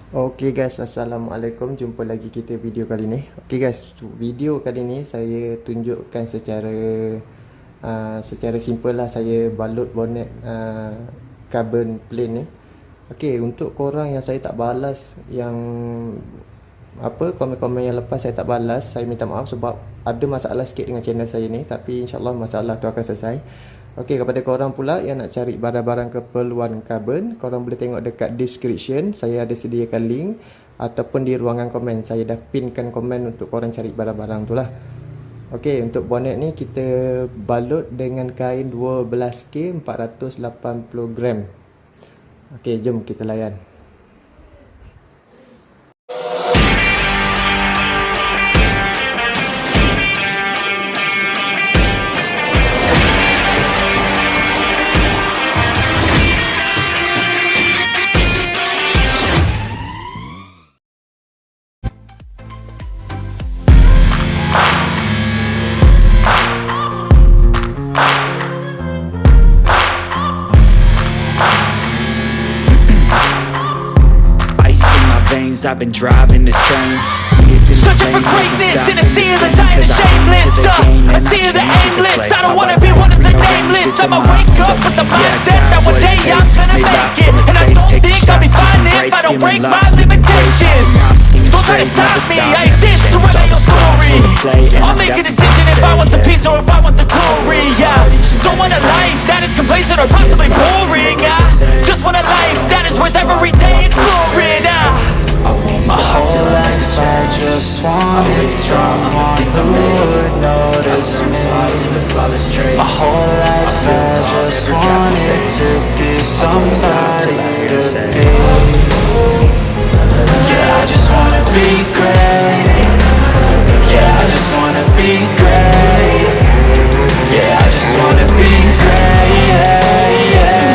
Okay guys, Assalamualaikum. Jumpa lagi kita video kali ni. Okay guys, video kali ni saya tunjukkan secara simple lah. Saya balut bonet carbon plane ni. Okay, untuk korang yang saya tak balas, yang komen-komen yang lepas saya tak balas, saya minta maaf sebab ada masalah sikit dengan channel saya ni. Tapi insyaAllah masalah tu akan selesai. Okey, kepada korang pula yang nak cari barang-barang keperluan karbon, korang boleh tengok dekat description. Saya ada sediakan link ataupun di ruangan komen. Saya dah pinkan komen untuk korang cari barang-barang tu lah. Okey, untuk bonet ni kita balut dengan kain 12K 480 gram. Okey, jom kita layan. I've been driving this train, searching for greatness in a sea of the dying and shameless, a sea of the aimless. I don't wanna be one of the nameless. I'ma wake up with the mindset that one day I'm gonna make it, and I don't think I'll be fine if I don't break my limitations. Don't try to stop me, I exist to write my own story. I'll make a decision if I want some peace or if I want the glory. Don't want a life that is complacent or possibly boring. Just want a life that is worth every day exploring. My whole life I just wanted someone who would notice me. My whole life I just wanted to be somebody to be. Yeah, I just wanna be great. Yeah, I just wanna be great. Yeah, I just wanna be great. Yeah, yeah.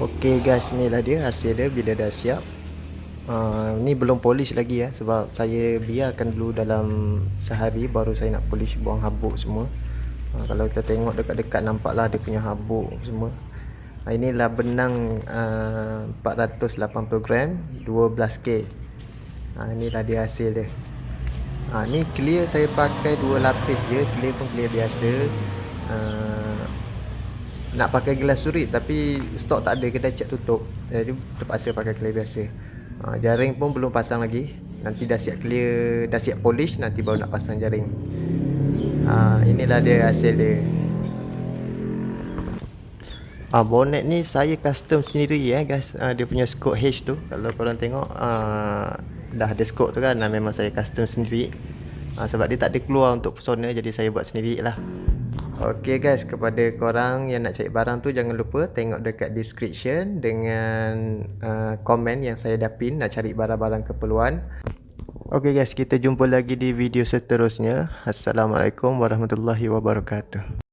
Okey guys, inilah dia hasil dia bila dah siap. Ni belum polish lagi ya, sebab saya biarkan dulu dalam sehari baru saya nak polish, buang habuk semua. Kalau kita tengok dekat-dekat nampaklah dia punya habuk semua. Inilah benang 480 gram 12K. Inilah dia hasil dia. Ni clear saya pakai 2 lapis je, clear pun clear biasa. Nak pakai gelas surit tapi stok tak ada, kedai cat tutup, jadi terpaksa pakai clear biasa. Jaring pun belum pasang lagi, nanti dah siap clear, dah siap polish, nanti baru nak pasang jaring. Inilah dia hasil dia. Bonet ni saya custom sendiri guys. Dia punya scope H tu, kalau korang tengok dah ada scope tu kan, memang saya custom sendiri. Sebab dia tak ada keluar untuk pesona, jadi saya buat sendiri lah. Ok guys, kepada korang yang nak cari barang tu, jangan lupa tengok dekat description dengan komen yang saya dah pin, nak cari barang-barang keperluan. Ok guys, kita jumpa lagi di video seterusnya. Assalamualaikum warahmatullahi wabarakatuh.